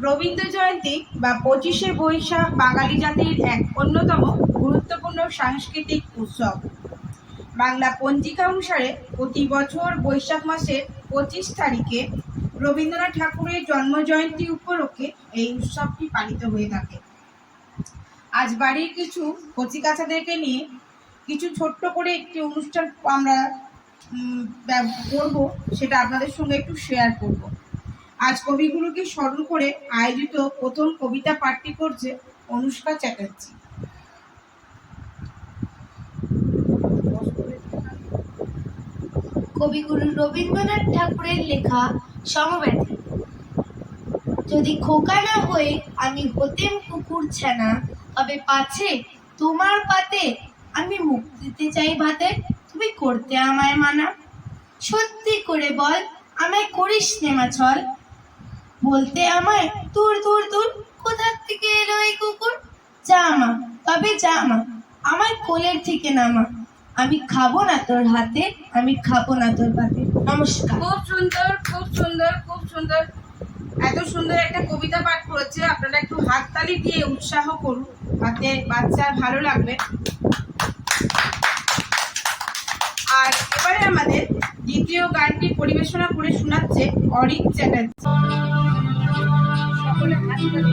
রবীন্দ্র জয়ন্তী বা 25শে বৈশাখ বাঙালি জাতির এক অন্যতম গুরুত্বপূর্ণ সাংস্কৃতিক উৎসব। বাংলা পঞ্জিকা অনুসারে প্রতি বছর বৈশাখ মাসের 25 তারিখে রবীন্দ্রনাথ ঠাকুরের জন্মজয়ন্তী উপলক্ষে এই উৎসবটি পালিত হয়ে থাকে। আজ বাড়ির কিছু কচিকাচাদেরকে নিয়ে কিছু ছোট্ট করে একটি অনুষ্ঠান আমরা করব, সেটা আপনাদের সঙ্গে একটু শেয়ার করব। আজ কবিগুরুকে স্মরণ করে আয়োজিত প্রথম কবিতা পাঠটি করছে অনুষ্কা চ্যাটার্জি। কবিগুরু রবীন্দ্রনাথ ঠাকুরের লেখা সমব্যথী। যদি খোকা না হয়ে আমি হতেম কুকুর ছানা, তবে পাছে তোমার পাতে আমি মুখ দিতে চাই ভাতে, তুমি করতে আমায় মানা। সত্যি করে বল, আমায় করিস নেমা ছল, বলতে আমায় দূর দূর দূর, কোথার থেকে এলো এই কুকুর? জামা, তবে জামা, আমার কোলের থেকে নামা, আমি খাবো না তোর হাতে, আমি খাবো না তোর পাতে। নমস্কার। খুব সুন্দর, খুব সুন্দর, খুব সুন্দর। এত সুন্দর একটা কবিতা পাঠ করেছে, আপনারা একটু হাততালি দিয়ে উৎসাহ করুন, তাতে বাচ্চার ভালো লাগবে। আর এবারে আমাদের দ্বিতীয় গানটি পরিবেশনা করে শোনাচ্ছে অরিক চ্যাটার্জি। সকলে হাততালি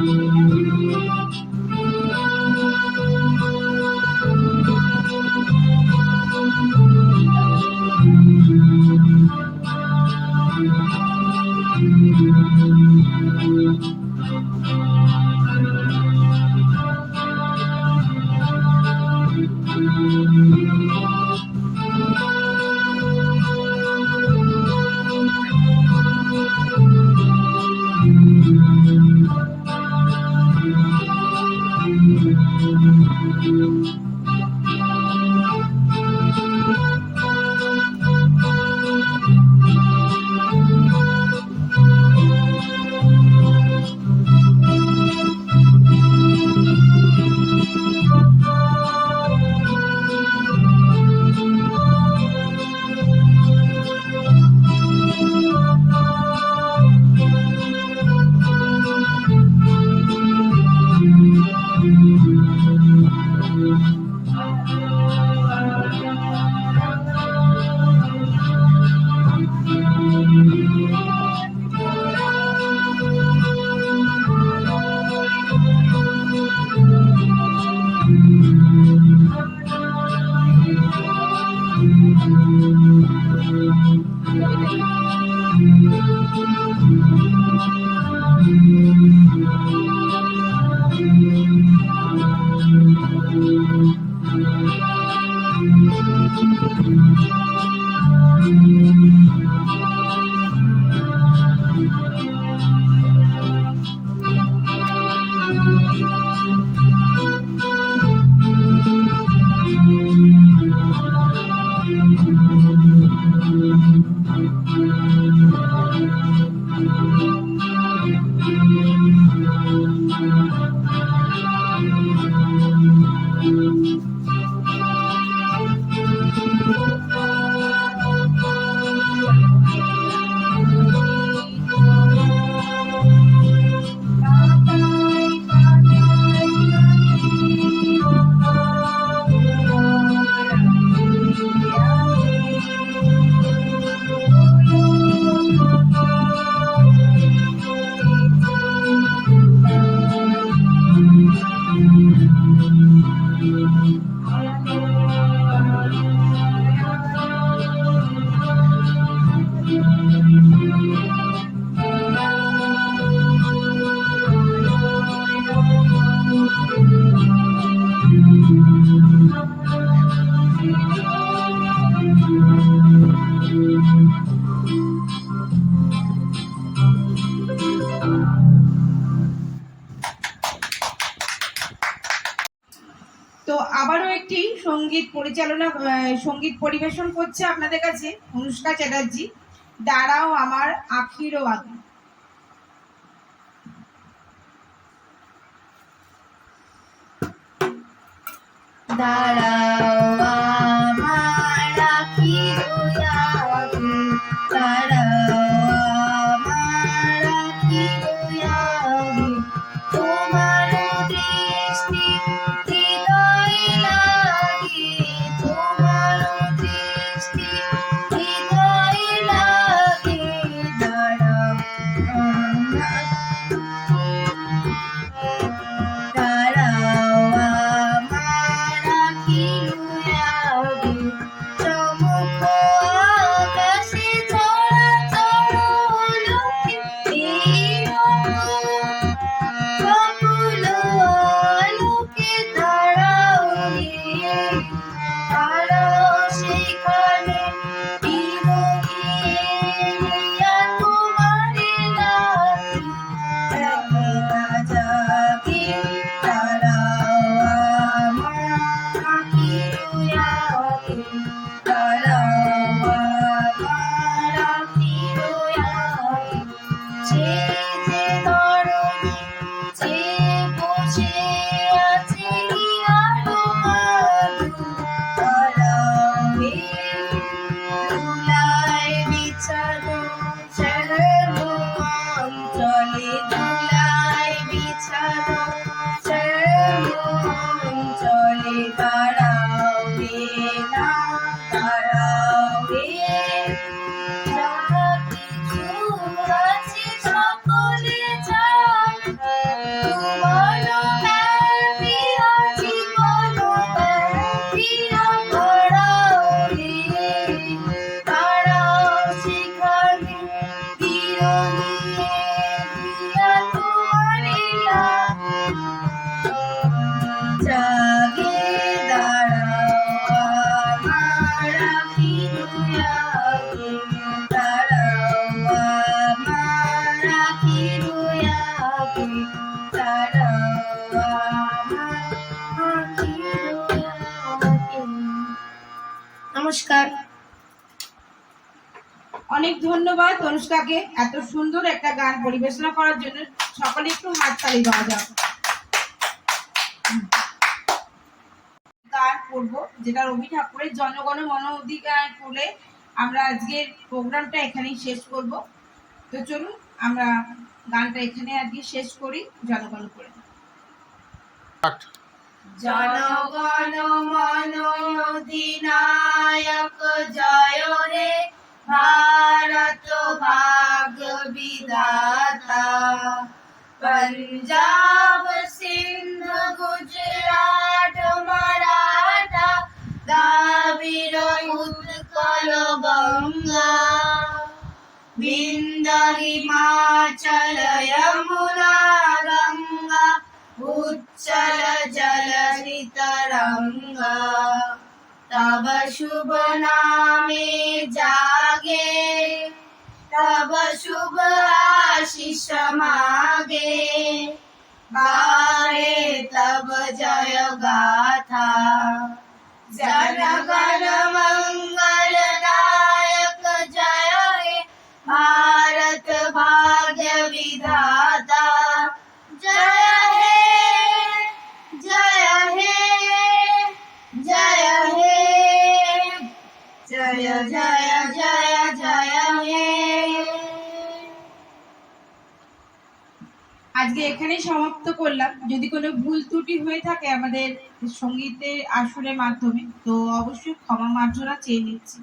তো আবারও একটি সঙ্গীত পরিবেশন করছে আপনাদের কাছে অনুষ্কা চ্যাটার্জি, দাঁড়াও আমার আখিরও আগে। দাঁড়াও আমার আখিরও আগে, দাঁড়াও আমার আখিরও আগে, যে যে ধরণী যে বসে আছে আলো মাধু তারাবে ধুলায় বিছানো শ্যামঞ্চলে ধুলায় বিছানো শ্যামঞ্চলে দাঁড়াবে না দাঁড়াবে যাহা কিছু আছে সকলে চাই তোমার প্রিয় জীবন প্রিয় দাঁড়াও রে দাঁড়াও সেখানে প্রিয় নিয়ে দিয়া তোমার জাগে দাঁড়াও আমার আখি রুয়াকে দাঁড়াও আমার আখি রুয়াকে দাঁড়াও আমার আখি রুয়াকে। নমস্কার। অনেক ধন্যবাদ অনুষ্কাকে এত সুন্দর একটা গান পরিবেশনা করার জন্য। সকলে একটু হাততালি দেওয়া যাক। গান করবো যেটা রবি ঠাকুরের জনগণ মন অধিকার করে আমরা আজকের প্রোগ্রামটা এখানেই শেষ করব। তো চলুন আমরা গানটা এখানে আজকে শেষ করি জনগণ করে। জনগণ মন অধিনায়ক জয় হে ভারত ভাগ্য বিধাতা पंजाब सिंध गुजरात मराठा द्राविड़ उत्कल गंगा विंध्य हिमाचल यमुना गंगा उच्चल जलधि तरंगा तब शुभ नामे जागे तब शुभ आशीष मागे गाए तब जय गाथा जनगण मंगल दायक जय हे भारत भाग्य विधाता जय हे जय हे जय हे जय जय जय जय हे। আজকে এখানেই সমাপ্ত করলাম। যদি কোনো ভুল ত্রুটি হয়ে থাকে আমাদের সঙ্গীতের আসরের মাধ্যমে তো অবশ্যই ক্ষমা মার্জনা চেয়ে নিচ্ছি।